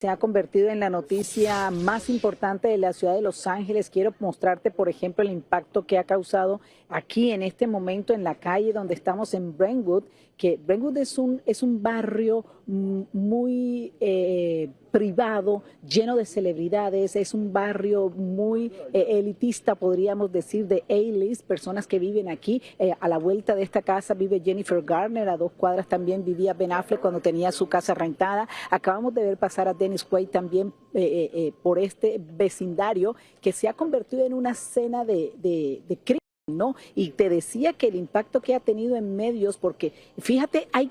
Se ha convertido en la noticia más importante de la ciudad de Los Ángeles. Quiero mostrarte, por ejemplo, el impacto que ha causado aquí en este momento en la calle donde estamos en Brentwood, que Brentwood es un barrio muy privado, lleno de celebridades, es un barrio muy elitista, podríamos decir, de A-list, personas que viven aquí. A la vuelta de esta casa vive Jennifer Garner, a 2 cuadras también vivía Ben Affleck cuando tenía su casa rentada. Acabamos de ver pasar a Dennis Quaid también por este vecindario que se ha convertido en una escena de crimen, ¿no? Y te decía que el impacto que ha tenido en medios, porque fíjate, hay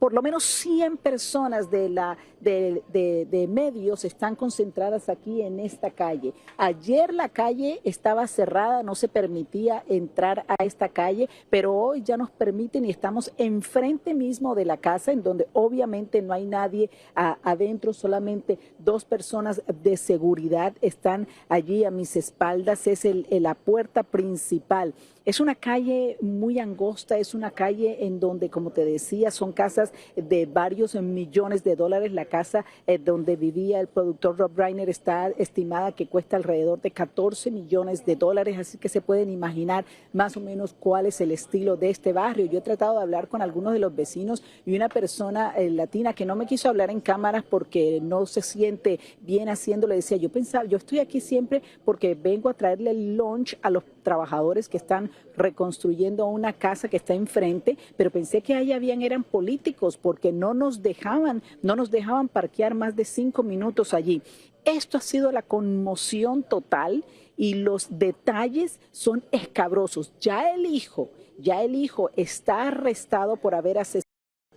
por lo menos 100 personas de medios están concentradas aquí en esta calle. Ayer la calle estaba cerrada, no se permitía entrar a esta calle, pero hoy ya nos permiten y estamos enfrente mismo de la casa, en donde obviamente no hay nadie adentro, solamente 2 personas de seguridad están allí a mis espaldas. Es la puerta principal. Es una calle muy angosta, es una calle en donde, como te decía, son casas de varios millones de dólares. La casa donde vivía el productor Rob Reiner está estimada que cuesta alrededor de 14 millones de dólares, así que se pueden imaginar más o menos cuál es el estilo de este barrio. Yo he tratado de hablar con algunos de los vecinos y una persona latina que no me quiso hablar en cámaras porque no se siente bien haciéndolo, decía, yo estoy aquí siempre porque vengo a traerle el lunch a los trabajadores que están reconstruyendo una casa que está enfrente, pero pensé que ahí eran políticos porque no nos dejaban parquear más de 5 minutos allí. Esto ha sido la conmoción total y los detalles son escabrosos. Ya el hijo está arrestado por haber asesinado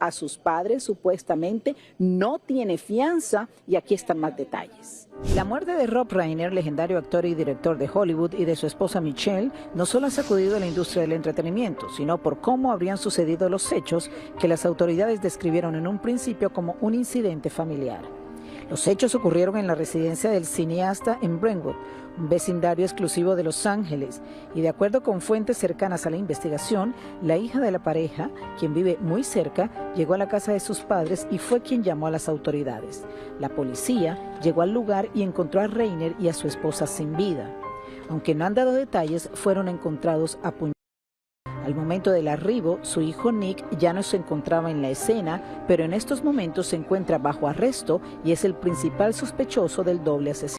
a sus padres, supuestamente, no tiene fianza y aquí están más detalles. La muerte de Rob Reiner, legendario actor y director de Hollywood, y de su esposa Michelle, no solo ha sacudido a la industria del entretenimiento, sino por cómo habrían sucedido los hechos que las autoridades describieron en un principio como un incidente familiar. Los hechos ocurrieron en la residencia del cineasta en Brentwood, un vecindario exclusivo de Los Ángeles, y de acuerdo con fuentes cercanas a la investigación, la hija de la pareja, quien vive muy cerca, llegó a la casa de sus padres y fue quien llamó a las autoridades. La policía llegó al lugar y encontró a Reiner y a su esposa sin vida. Aunque no han dado detalles, fueron encontrados apuñalados. Al momento del arribo, su hijo Nick ya no se encontraba en la escena, pero en estos momentos se encuentra bajo arresto y es el principal sospechoso del doble asesinato.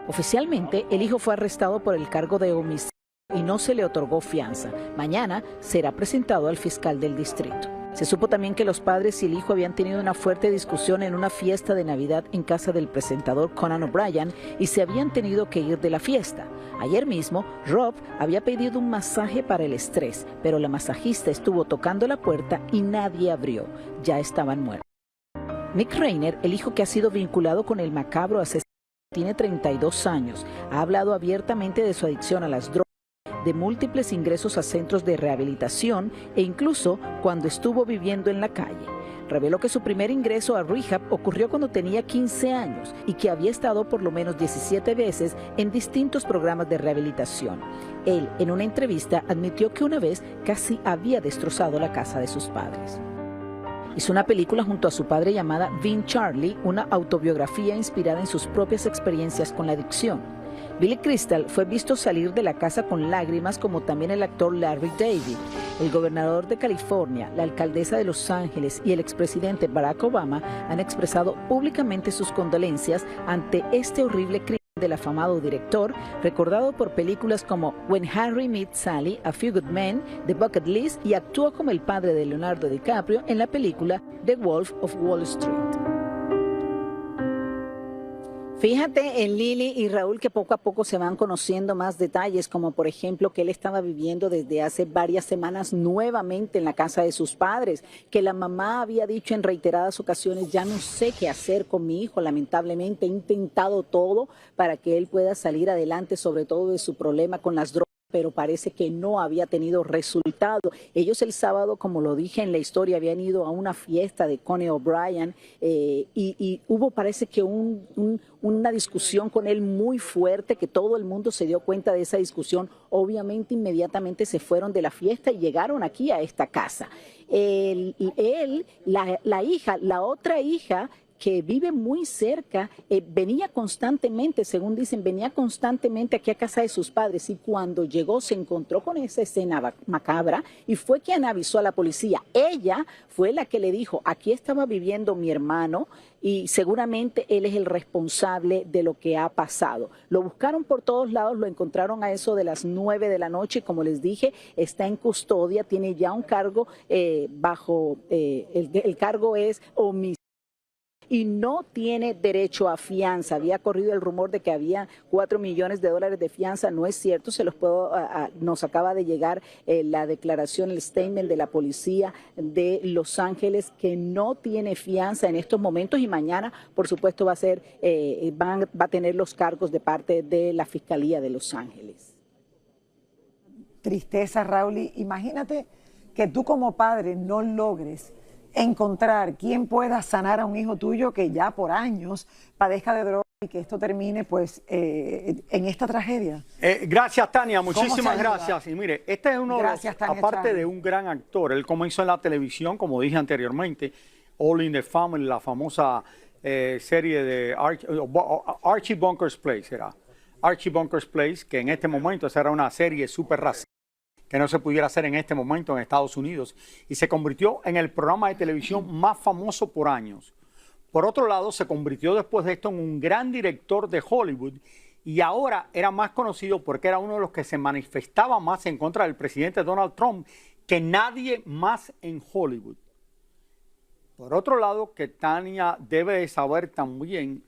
Oficialmente, el hijo fue arrestado por el cargo de homicidio y no se le otorgó fianza. Mañana será presentado al fiscal del distrito. Se supo también que los padres y el hijo habían tenido una fuerte discusión en una fiesta de Navidad en casa del presentador Conan O'Brien y se habían tenido que ir de la fiesta. Ayer mismo, Rob había pedido un masaje para el estrés, pero la masajista estuvo tocando la puerta y nadie abrió. Ya estaban muertos. Nick Reiner, el hijo que ha sido vinculado con el macabro asesinato, tiene 32 años. Ha hablado abiertamente de su adicción a las drogas, de múltiples ingresos a centros de rehabilitación e incluso cuando estuvo viviendo en la calle. Reveló que su primer ingreso a rehab ocurrió cuando tenía 15 años y que había estado por lo menos 17 veces en distintos programas de rehabilitación. Él, en una entrevista, admitió que una vez casi había destrozado la casa de sus padres. Hizo una película junto a su padre llamada Being Charlie, una autobiografía inspirada en sus propias experiencias con la adicción. Billy Crystal fue visto salir de la casa con lágrimas, como también el actor Larry David. El gobernador de California, la alcaldesa de Los Ángeles y el expresidente Barack Obama han expresado públicamente sus condolencias ante este horrible crimen del afamado director, recordado por películas como When Harry Met Sally, A Few Good Men, The Bucket List, y actuó como el padre de Leonardo DiCaprio en la película The Wolf of Wall Street. Fíjate en Lili y Raúl que poco a poco se van conociendo más detalles, como por ejemplo que él estaba viviendo desde hace varias semanas nuevamente en la casa de sus padres, que la mamá había dicho en reiteradas ocasiones, ya no sé qué hacer con mi hijo, lamentablemente he intentado todo para que él pueda salir adelante, sobre todo de su problema con las drogas, pero parece que no había tenido resultado. Ellos el sábado, como lo dije en la historia, habían ido a una fiesta de Conan O'Brien y hubo, parece que una discusión con él muy fuerte, que todo el mundo se dio cuenta de esa discusión. Obviamente inmediatamente se fueron de la fiesta y llegaron aquí a esta casa. La otra hija que vive muy cerca, venía constantemente, según dicen, venía constantemente aquí a casa de sus padres y cuando llegó se encontró con esa escena macabra y fue quien avisó a la policía. Ella fue la que le dijo, aquí estaba viviendo mi hermano y seguramente él es el responsable de lo que ha pasado. Lo buscaron por todos lados, lo encontraron a eso de las 9 de la noche y como les dije, está en custodia, tiene ya un cargo el cargo es homicidio y no tiene derecho a fianza. Había corrido el rumor de que había $4 millones de fianza. No es cierto, se los puedo, nos acaba de llegar la declaración, el statement de la policía de Los Ángeles que no tiene fianza en estos momentos y mañana, por supuesto, va a tener los cargos de parte de la Fiscalía de Los Ángeles. Tristeza, Raúl. Imagínate que tú como padre no logres encontrar quién pueda sanar a un hijo tuyo que ya por años padezca de droga y que esto termine pues en esta tragedia. Gracias, Tania, muchísimas gracias. Y mire, este es uno gracias, de los, Tania, aparte Charlie. de un gran actor, él comenzó en la televisión, como dije anteriormente, All in the Family, la famosa serie de Archie Bunker's Place, era Archie Bunker's Place, que en este momento esa era una serie súper racista que no se pudiera hacer en este momento en Estados Unidos y se convirtió en el programa de televisión más famoso por años. Por otro lado, se convirtió después de esto en un gran director de Hollywood y ahora era más conocido porque era uno de los que se manifestaba más en contra del presidente Donald Trump que nadie más en Hollywood. Por otro lado, que Tania debe de saber también,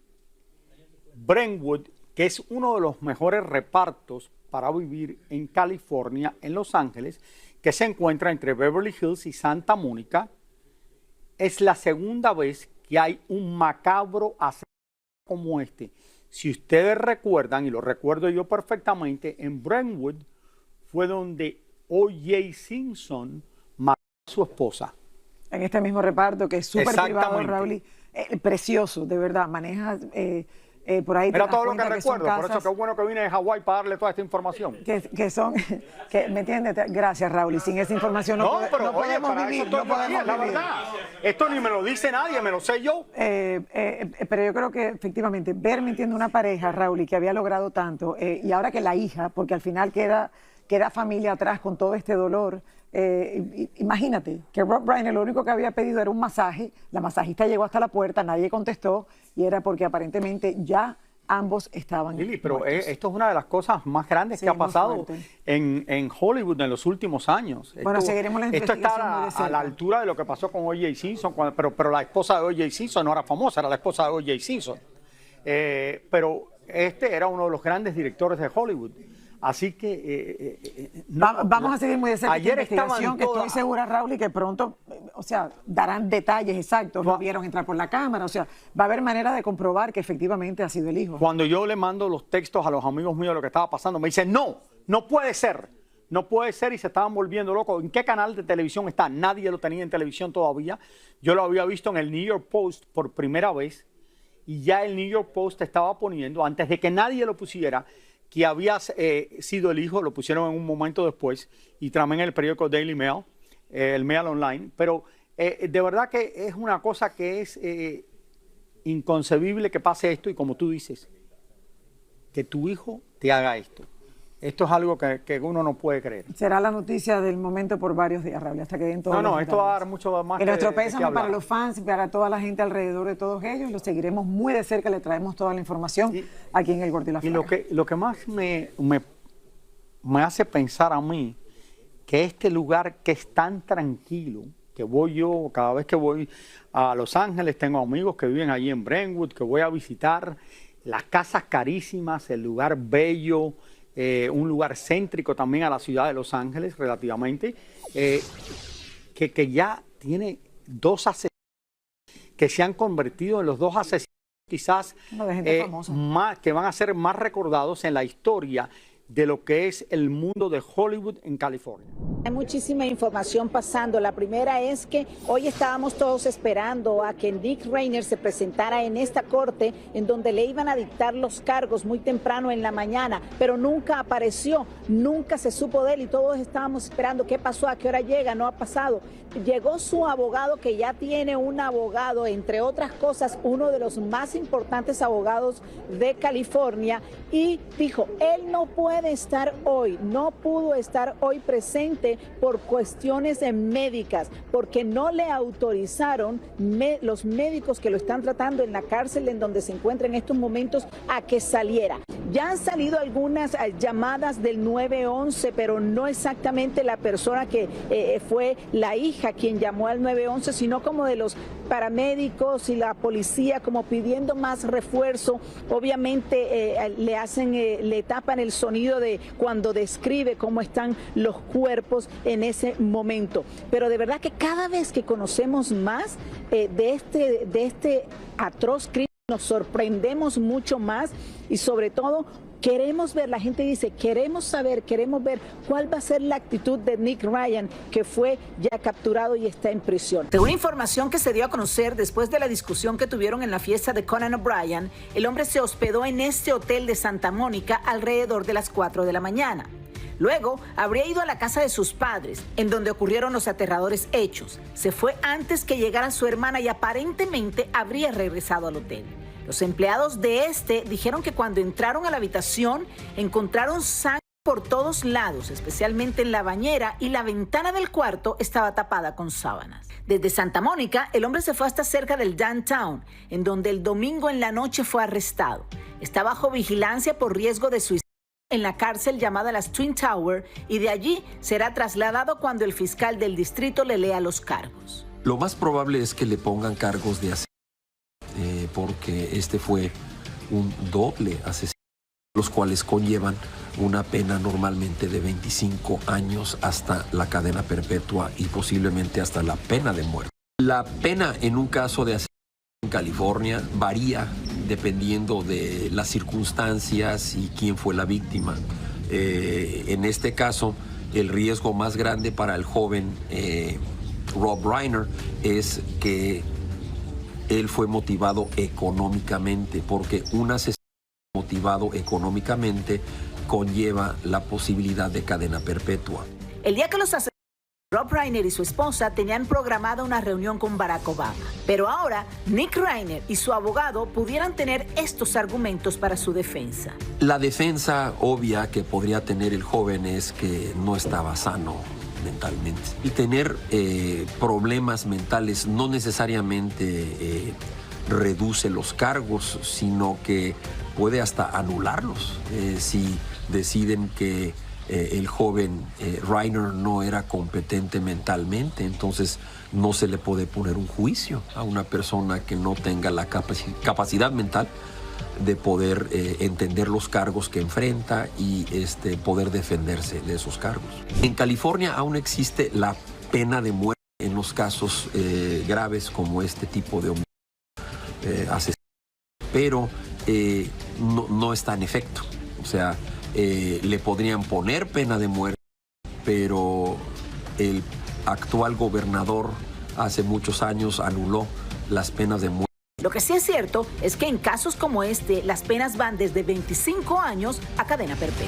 Brentwood, que es uno de los mejores repartos para vivir en California, en Los Ángeles, que se encuentra entre Beverly Hills y Santa Mónica, es la segunda vez que hay un macabro asesinato como este. Si ustedes recuerdan, y lo recuerdo yo perfectamente, en Brentwood fue donde O.J. Simpson mató a su esposa. En este mismo reparto que es súper privado, Raúl, precioso, de verdad, maneja... por ahí era todo lo que recuerdo, por eso qué bueno que vine de Hawái para darle toda esta información. ¿Me entiendes? Gracias, Raúl, y sin esa información no podemos vivir. No podemos la verdad, esto ni me lo dice nadie, me lo sé yo. Pero yo creo que efectivamente, ver, ¿me entiende? Una pareja, Raúl, y que había logrado tanto, y ahora que la hija, porque al final queda familia atrás con todo este dolor. Imagínate que Rob Reiner lo único que había pedido era un masaje, la masajista llegó hasta la puerta, nadie contestó y era porque aparentemente ya ambos estaban Lili, pero muertos. esto es una de las cosas más grandes que ha pasado en Hollywood en los últimos años. Bueno, seguiremos la investigación muy de cerca. A la altura de lo que pasó con O.J. Simpson, pero la esposa de O.J. Simpson no era famosa, era la esposa de O.J. Simpson. Pero este era uno de los grandes directores de Hollywood. Así que... vamos a seguir muy de cerca ayer esta investigación, que estoy segura, Raúl, y que pronto, o sea, darán detalles exactos. No vieron entrar por la cámara, o sea, va a haber manera de comprobar que efectivamente ha sido el hijo. Cuando yo le mando los textos a los amigos míos de lo que estaba pasando, me dicen, no puede ser. No puede ser y se estaban volviendo locos. ¿En qué canal de televisión está? Nadie lo tenía en televisión todavía. Yo lo había visto en el New York Post por primera vez y ya el New York Post estaba poniendo, antes de que nadie lo pusiera, que había sido el hijo, lo pusieron en un momento después, y también en el periódico Daily Mail, el Mail Online, pero de verdad que es una cosa que es inconcebible que pase esto, y como tú dices, que tu hijo te haga esto. Esto es algo que uno no puede creer. Será la noticia del momento por varios días, Raúl, hasta que den todos los esto va a dar mucho más. Nuestro pésame para los fans y para toda la gente alrededor de todos ellos. Lo seguiremos muy de cerca, le traemos toda la información aquí en El Gordo y la Flaca. Y lo que más me hace pensar a mí, que este lugar que es tan tranquilo, que voy yo, cada vez que voy a Los Ángeles, tengo amigos que viven allí en Brentwood, que voy a visitar, las casas carísimas, el lugar bello, un lugar céntrico también a la ciudad de Los Ángeles relativamente, que ya tiene dos asesinos que se han convertido en los dos asesinos quizás que van a ser más recordados en la historia de lo que es el mundo de Hollywood en California. Hay muchísima información pasando. La primera es que hoy estábamos todos esperando a que Nick Reiner se presentara en esta corte en donde le iban a dictar los cargos muy temprano en la mañana, pero nunca apareció, nunca se supo de él y todos estábamos esperando qué pasó, a qué hora llega, no ha pasado. Llegó su abogado, que ya tiene un abogado, entre otras cosas, uno de los más importantes abogados de California, y dijo, él no puede estar hoy, no pudo estar hoy presente por cuestiones médicas, porque no le autorizaron los médicos que lo están tratando en la cárcel en donde se encuentra en estos momentos a que saliera. Ya han salido algunas llamadas del 911, pero no exactamente la persona que fue la hija quien llamó al 911, sino como de los paramédicos y la policía, como pidiendo más refuerzo. Obviamente le tapan el sonido de cuando describe cómo están los cuerpos en ese momento. Pero de verdad que cada vez que conocemos más de este atroz crimen, nos sorprendemos mucho más y sobre todo queremos ver, la gente dice, queremos saber, queremos ver cuál va a ser la actitud de Nick Ryan, que fue ya capturado y está en prisión. Según información que se dio a conocer después de la discusión que tuvieron en la fiesta de Conan O'Brien, el hombre se hospedó en este hotel de Santa Mónica alrededor de las 4 de la mañana. Luego habría ido a la casa de sus padres, en donde ocurrieron los aterradores hechos. Se fue antes que llegara su hermana y aparentemente habría regresado al hotel. Los empleados de dijeron que cuando entraron a la habitación encontraron sangre por todos lados, especialmente en la bañera, y la ventana del cuarto estaba tapada con sábanas. Desde Santa Mónica, el hombre se fue hasta cerca del downtown, en donde el domingo en la noche fue arrestado. Está bajo vigilancia por riesgo de suicidio en la cárcel llamada las Twin Tower, y de allí será trasladado cuando el fiscal del distrito le lea los cargos. Lo más probable es que le pongan cargos de asesinato, porque este fue un doble asesinato, los cuales conllevan una pena normalmente de 25 años hasta la cadena perpetua y posiblemente hasta la pena de muerte. La pena en un caso de asesinato en California varía dependiendo de las circunstancias y quién fue la víctima. En este caso, el riesgo más grande para el joven Rob Reiner es que él fue motivado económicamente, porque un asesinato motivado económicamente conlleva la posibilidad de cadena perpetua. El día que los asesinatos, Rob Reiner y su esposa tenían programada una reunión con Barack Obama, pero ahora Nick Reiner y su abogado pudieran tener estos argumentos para su defensa. La defensa obvia que podría tener el joven es que no estaba sano mentalmente. Y tener problemas mentales no necesariamente reduce los cargos, sino que puede hasta anularlos si deciden que el joven Reiner no era competente mentalmente. Entonces no se le puede poner un juicio a una persona que no tenga la capacidad mental de poder entender los cargos que enfrenta y poder defenderse de esos cargos. En California aún existe la pena de muerte en los casos graves como este tipo de asesinato, pero no está en efecto. O sea, le podrían poner pena de muerte, pero el actual gobernador hace muchos años anuló las penas de muerte. Lo que sí es cierto es que en casos como este, las penas van desde 25 años a cadena perpetua.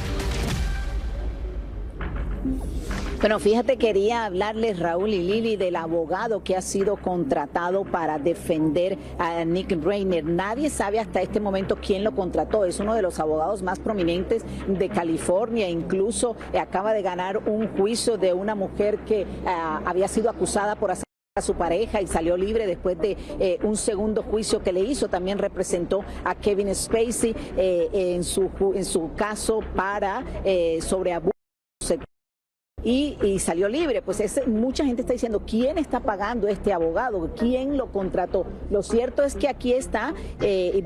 Bueno, fíjate, quería hablarles, Raúl y Lili, del abogado que ha sido contratado para defender a Nick Reiner. Nadie sabe hasta este momento quién lo contrató. Es uno de los abogados más prominentes de California. Incluso acaba de ganar un juicio de una mujer que había sido acusada por asesinar a su pareja y salió libre después de un segundo juicio que le hizo. También representó a Kevin Spacey en su caso sobre abuso sexual y salió libre. Pues mucha gente está diciendo, ¿quién está pagando este abogado? ¿Quién lo contrató? Lo cierto es que aquí está,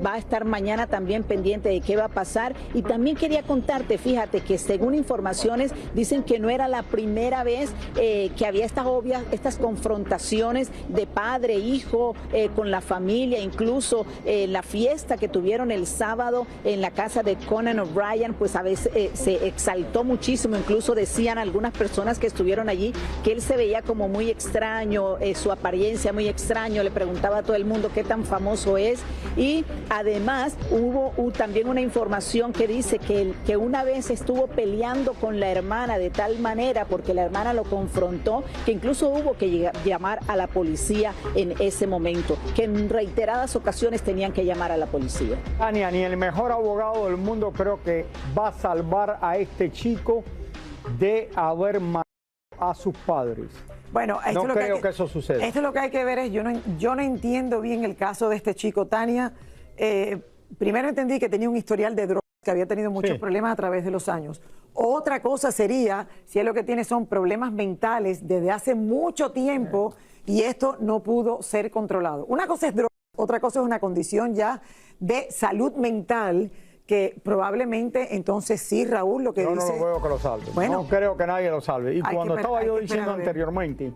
va a estar mañana también pendiente de qué va a pasar. Y también quería contarte, fíjate, que según informaciones dicen que no era la primera vez que había estas confrontaciones de padre, hijo, con la familia, incluso la fiesta que tuvieron el sábado en la casa de Conan O'Brien, pues a veces se exaltó muchísimo. Incluso decían algunas personas que estuvieron allí que él se veía como muy extraño, su apariencia muy extraño, le preguntaba a todo el mundo qué tan famoso es. Y además hubo también una información que dice que una vez estuvo peleando con la hermana de tal manera, porque la hermana lo confrontó, que incluso hubo que llamar a la policía en ese momento, que en reiteradas ocasiones tenían que llamar a la policía. Tania, ni el mejor abogado del mundo creo que va a salvar a este chico de haber matado a sus padres. Bueno, esto no creo que eso suceda. Esto es lo que hay que ver, yo no entiendo bien el caso de este chico, Tania. Primero entendí que tenía un historial de drogas, que había tenido muchos problemas a través de los años. Otra cosa sería si él lo que tiene son problemas mentales desde hace mucho tiempo y esto no pudo ser controlado. Una cosa es droga, otra cosa es una condición ya de salud mental que probablemente entonces sí, Raúl, lo que yo dice... no lo veo que lo salve. Bueno, no creo que nadie lo salve. Y cuando estaba yo diciendo anteriormente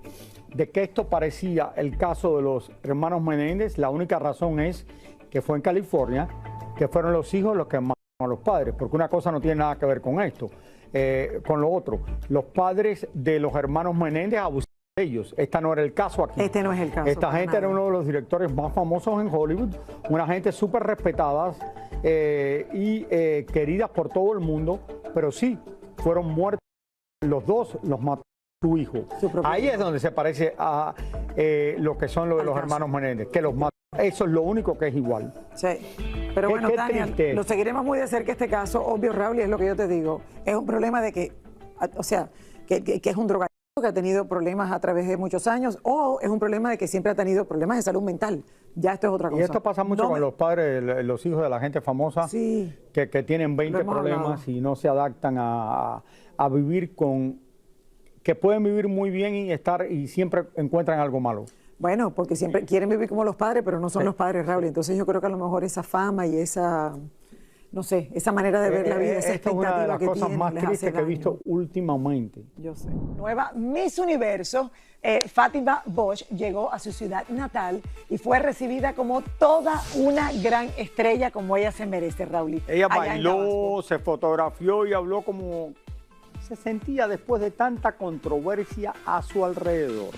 de que esto parecía el caso de los hermanos Menéndez, la única razón es que fue en California, que fueron los hijos los que mataron a los padres, porque una cosa no tiene nada que ver con esto, con lo otro. Los padres de los hermanos Menéndez abusaron de ellos. Este no era el caso aquí. Este no es el caso. Esta gente era uno de los directores más famosos en Hollywood, una gente súper respetada y queridas por todo el mundo, pero sí, fueron muertos los dos, los mató su hijo. Ahí es donde se parece a lo que son los hermanos Menéndez, que los mató. Eso es lo único que es igual. Sí, pero bueno, Tania, lo seguiremos muy de cerca este caso, obvio, Raúl, y es lo que yo te digo. Es un problema de que, o sea, que es un drogadicto que ha tenido problemas a través de muchos años, o es un problema de que siempre ha tenido problemas de salud mental. Ya esto es otra cosa. Y esto pasa mucho con los padres, los hijos de la gente famosa, que tienen 20 problemas y no se adaptan a vivir que pueden vivir muy bien y siempre encuentran algo malo. Bueno, porque siempre quieren vivir como los padres, pero no son los padres, Raúl. Entonces yo creo que a lo mejor esa fama y esa, no sé, esa manera de ver la vida, esa expectativa que tienen, es una de las cosas más tristes que he visto últimamente. Yo sé. Nueva Miss Universo, Fátima Bosch, llegó a su ciudad natal y fue recibida como toda una gran estrella, como ella se merece, Raúl. Ella bailó, se fotografió y habló como se sentía después de tanta controversia a su alrededor.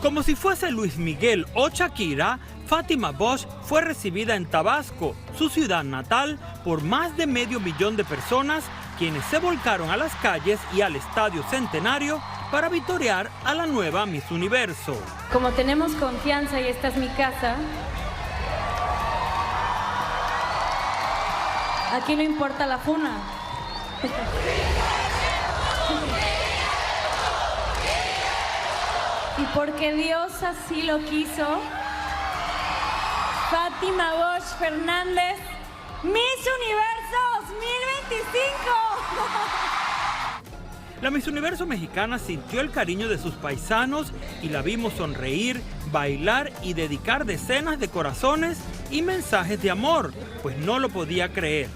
Como si fuese Luis Miguel o Shakira, Fátima Bosch fue recibida en Tabasco, su ciudad natal, por más de 500 000 de personas, quienes se volcaron a las calles y al Estadio Centenario para vitorear a la nueva Miss Universo. Como tenemos confianza y esta es mi casa, aquí no importa la funa. Y porque Dios así lo quiso, Fátima Bosch Fernández, Miss Universo 2025. La Miss Universo mexicana sintió el cariño de sus paisanos y la vimos sonreír, bailar y dedicar decenas de corazones y mensajes de amor, pues no lo podía creer.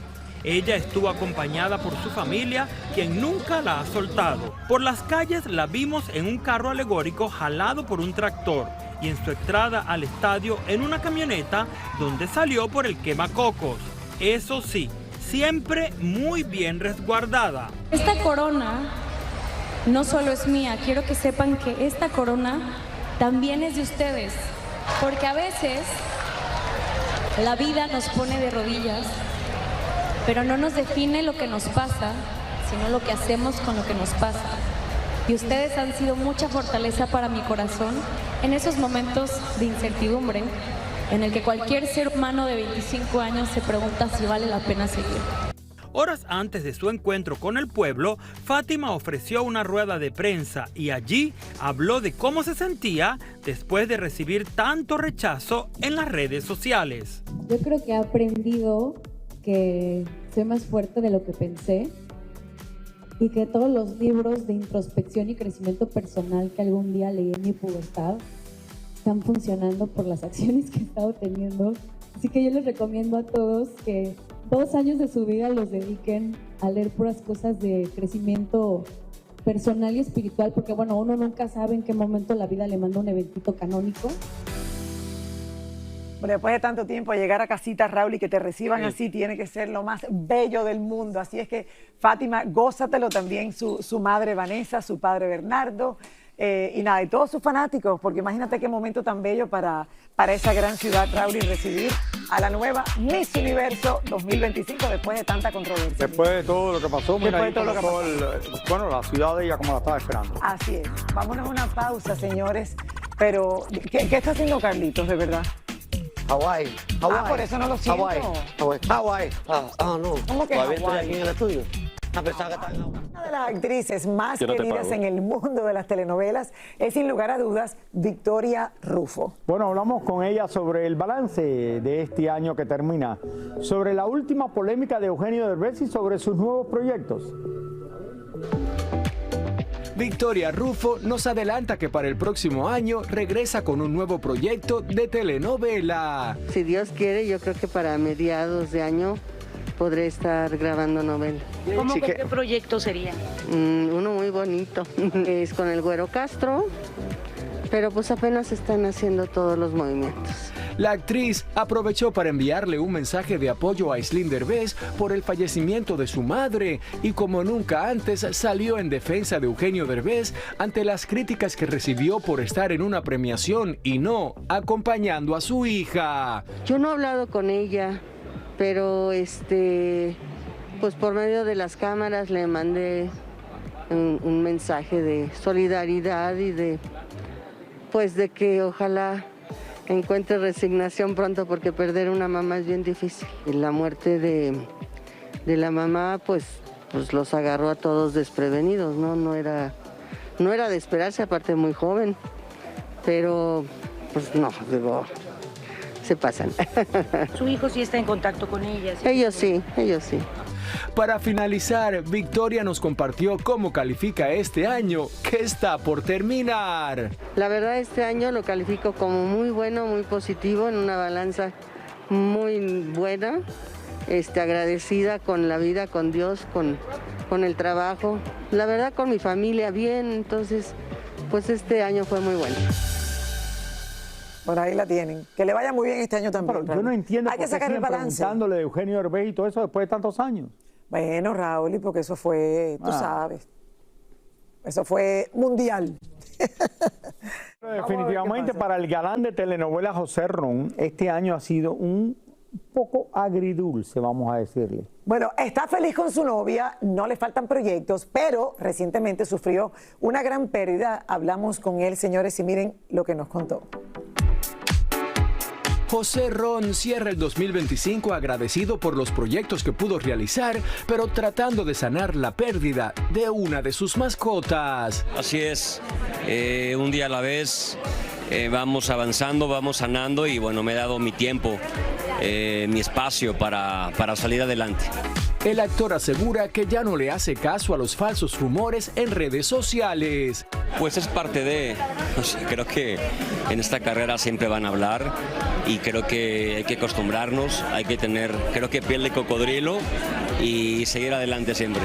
Ella estuvo acompañada por su familia, quien nunca la ha soltado. Por las calles la vimos en un carro alegórico jalado por un tractor y en su entrada al estadio en una camioneta donde salió por el quemacocos. Eso sí, siempre muy bien resguardada. Esta corona no solo es mía, quiero que sepan que esta corona también es de ustedes, porque a veces la vida nos pone de rodillas, pero no nos define lo que nos pasa, sino lo que hacemos con lo que nos pasa. Y ustedes han sido mucha fortaleza para mi corazón en esos momentos de incertidumbre, en el que cualquier ser humano de 25 años se pregunta si vale la pena seguir. Horas antes de su encuentro con el pueblo, Fátima ofreció una rueda de prensa y allí habló de cómo se sentía después de recibir tanto rechazo en las redes sociales. Yo creo que he aprendido que soy más fuerte de lo que pensé y que todos los libros de introspección y crecimiento personal que algún día leí en mi pubertad están funcionando por las acciones que he estado teniendo. Así que yo les recomiendo a todos que 2 años de su vida los dediquen a leer puras cosas de crecimiento personal y espiritual, porque bueno, uno nunca sabe en qué momento la vida le manda un eventito canónico. Bueno, después de tanto tiempo llegar a casita, Raúl, y que te reciban así, tiene que ser lo más bello del mundo. Así es que, Fátima, gózatelo también, su madre Vanessa, su padre Bernardo, y nada, y todos sus fanáticos, porque imagínate qué momento tan bello para esa gran ciudad, Raúl, y recibir a la nueva Miss Universo 2025 después de tanta controversia. Después de todo lo que pasó, mira, ahí Después de todo comenzó bueno, la ciudad de ella como la estaba esperando. Así es. Vámonos a una pausa, señores. Pero, ¿qué está haciendo Carlitos, de verdad? Hawái. Ah, por eso no lo siento. Hawái. No. ¿Cómo que Todavía estoy Hawái? aquí en el estudio. A pesar que está en Hawái. Una de las actrices más Yo no te queridas pago. en el mundo de las telenovelas es, sin lugar a dudas, Victoria Rufo. Bueno, hablamos con ella sobre el balance de este año que termina, sobre la última polémica de Eugenio Derbez y sobre sus nuevos proyectos. Victoria Rufo nos adelanta que para el próximo año regresa con un nuevo proyecto de telenovela. Si Dios quiere, yo creo que para mediados de año podré estar grabando novela. ¿Cómo que qué proyecto sería? Uno muy bonito. Es con el Güero Castro, pero pues apenas están haciendo todos los movimientos. La actriz aprovechó para enviarle un mensaje de apoyo a Aislinn Derbez por el fallecimiento de su madre y como nunca antes salió en defensa de Eugenio Derbez ante las críticas que recibió por estar en una premiación y no acompañando a su hija. Yo no he hablado con ella, pero pues por medio de las cámaras le mandé un mensaje de solidaridad y de que ojalá encuentre resignación pronto, porque perder una mamá es bien difícil. Y la muerte de la mamá pues los agarró a todos desprevenidos, ¿no? No era de esperarse, aparte muy joven, pero pues no, digo, se pasan. ¿Su hijo sí está en contacto con ella? Ellos sí. Para finalizar, Victoria nos compartió cómo califica este año que está por terminar. La verdad, este año lo califico como muy bueno, muy positivo, en una balanza muy buena, agradecida con la vida, con Dios, con el trabajo. La verdad, con mi familia bien, entonces, pues este año fue muy bueno. Por ahí la tienen. Que le vaya muy bien este año también. Pero yo no entiendo Hay por que qué sacar el siguen balance. preguntándole de Eugenio Derbez y todo eso después de tantos años. Bueno, Raúl, y porque eso fue, tú sabes, eso fue mundial. Definitivamente para el galán de telenovela José Ron, este año ha sido un poco agridulce, vamos a decirle. Bueno, está feliz con su novia, no le faltan proyectos, pero recientemente sufrió una gran pérdida. Hablamos con él, señores, y miren lo que nos contó. José Ron cierra el 2025 agradecido por los proyectos que pudo realizar, pero tratando de sanar la pérdida de una de sus mascotas. Así es, un día a la vez, vamos avanzando, vamos sanando y bueno, me he dado mi tiempo, mi espacio para salir adelante. El actor asegura que ya no le hace caso a los falsos rumores en redes sociales. Pues es parte de, creo que en esta carrera siempre van a hablar y creo que hay que acostumbrarnos, hay que tener, creo que piel de cocodrilo y seguir adelante siempre.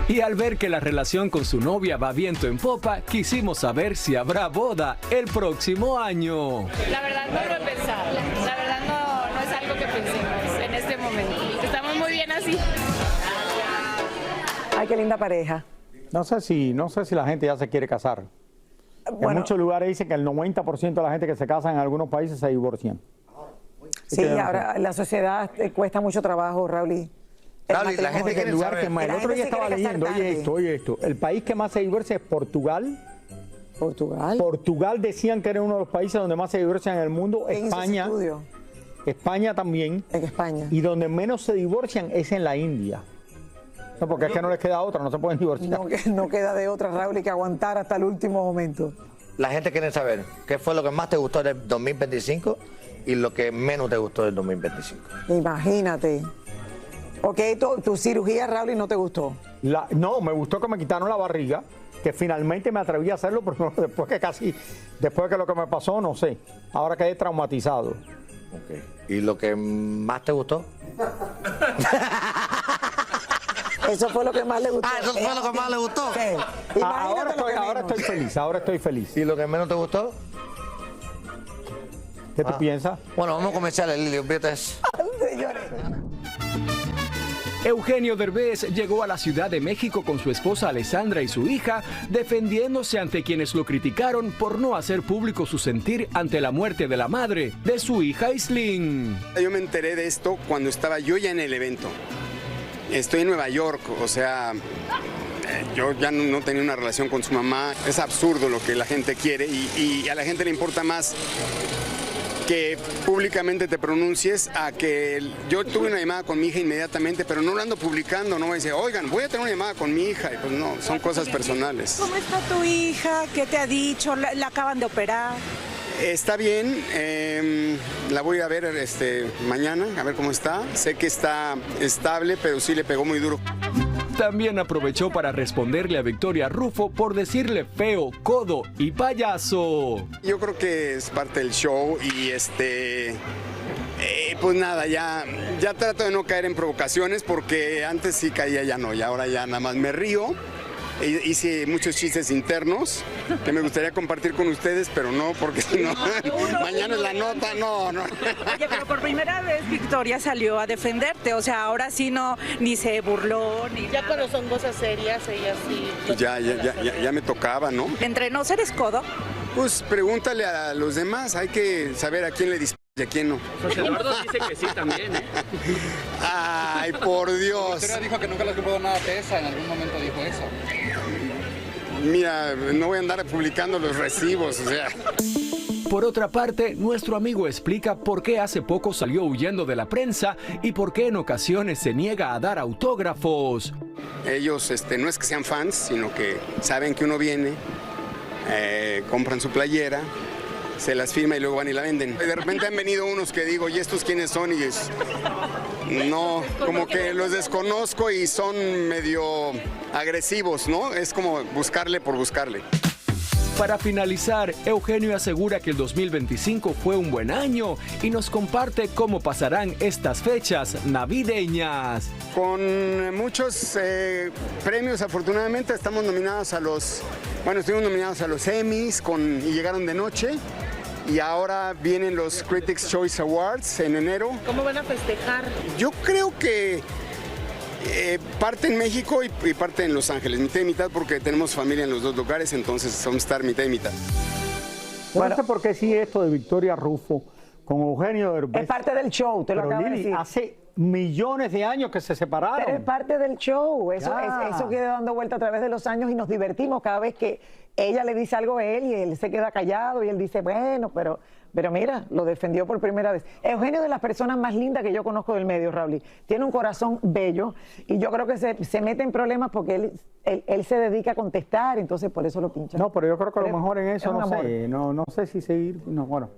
Y al ver que la relación con su novia va viento en popa, quisimos saber si habrá boda el próximo año. La verdad no lo he pensado, la verdad no es algo que pensemos en este momento. Estamos muy bien así. Ay, qué linda pareja. No sé si la gente ya se quiere casar. Bueno, en muchos lugares dicen que el 90% de la gente que se casa en algunos países se divorcian. sí, ahora la sociedad cuesta mucho trabajo, Raúl. Y Raúl, y la gente El quiere lugar saber. que más, el La otro gente día se estaba quiere casar leyendo, oye esto, el país que más se divorcia es Portugal. Portugal. Portugal decían que era uno de los países donde más se divorcian en el mundo. ¿Quién hizo ese España, estudio? España también. En España. Y donde menos se divorcian es en la India. No, porque es que no les queda otra, no se pueden divorciar. No queda de otra, Raúl, y que aguantar hasta el último momento. La gente quiere saber qué fue lo que más te gustó del 2025 y lo que menos te gustó del 2025. Imagínate. Ok, tu cirugía, Raúl, ¿no te gustó? No, me gustó que me quitaron la barriga, que finalmente me atreví a hacerlo, pero después que lo que me pasó, no sé. Ahora quedé traumatizado. Okay. ¿Y lo que más te gustó? Eso fue lo que más le gustó. Ah, eso fue lo que más le gustó. Ahora estoy feliz. ¿Y lo que menos te gustó? ¿Qué tú piensas? Bueno, vamos a comenzar, Lili, olvídate eso. Eugenio Derbez llegó a la Ciudad de México con su esposa Alessandra y su hija, defendiéndose ante quienes lo criticaron por no hacer público su sentir ante la muerte de la madre de su hija Aislinn. Yo me enteré de esto cuando estaba yo ya en el evento. Estoy en Nueva York, o sea, yo ya no tenía una relación con su mamá. Es absurdo lo que la gente quiere y a la gente le importa más que públicamente te pronuncies a que yo tuve una llamada con mi hija inmediatamente, pero no lo ando publicando, no voy a decir, oigan, voy a tener una llamada con mi hija, y pues no, son cosas personales. ¿Cómo está tu hija? ¿Qué te ha dicho? ¿La acaban de operar? Está bien, la voy a ver mañana, a ver cómo está. Sé que está estable, pero sí le pegó muy duro. También aprovechó para responderle a Victoria Rufo por decirle feo, codo y payaso. Yo creo que es parte del show y pues nada, ya trato de no caer en provocaciones porque antes sí caía, ya no, y ahora ya nada más me río. Hice muchos chistes internos que me gustaría compartir con ustedes, pero no, porque si no, mañana es la nota, no. Oye, pero por primera vez Victoria salió a defenderte, o sea, ahora sí no, ni se burló, ni ya cuando son cosas serias, ella sí. Pues ya me tocaba, ¿no? ¿Entre no eres codo? Pues pregúntale a los demás, hay que saber a quién le dispara y a quién no. José Eduardo dice que sí también, ¿eh? Ay, por Dios. Victoria dijo que nunca le ocupó nada pesa, en algún momento dijo eso. Mira, no voy a andar publicando los recibos, o sea. Por otra parte, nuestro amigo explica por qué hace poco salió huyendo de la prensa y por qué en ocasiones se niega a dar autógrafos. Ellos no es que sean fans, sino que saben que uno viene, compran su playera, se las firma y luego van y la venden. De repente han venido unos que digo, ¿y estos quiénes son? Y no, como que los desconozco y son medio agresivos, ¿no? Es como buscarle por buscarle. Para finalizar, Eugenio asegura que el 2025 fue un buen año y nos comparte cómo pasarán estas fechas navideñas. Con muchos premios, afortunadamente, estamos nominados estuvimos nominados a los Emmys y llegaron de noche. Y ahora vienen los Critics' Choice Awards en enero. ¿Cómo van a festejar? Yo creo que parte en México y parte en Los Ángeles, mitad y mitad, porque tenemos familia en los dos lugares, entonces vamos a estar mitad y mitad. Bueno, no sé por qué sí esto de Victoria Rufo con Eugenio Derbez. Es parte del show, te lo acabo de decir. Hace millones de años que se separaron. Pero es parte del show, eso queda dando vuelta a través de los años y nos divertimos cada vez que ella le dice algo a él y él se queda callado y él dice, bueno, pero mira, lo defendió por primera vez. Eugenio es de las personas más lindas que yo conozco del medio, Raúl. Tiene un corazón bello y yo creo que se mete en problemas porque él se dedica a contestar, entonces por eso lo pinchan. No, pero yo creo que a lo mejor en eso, no sé si seguir, no, bueno.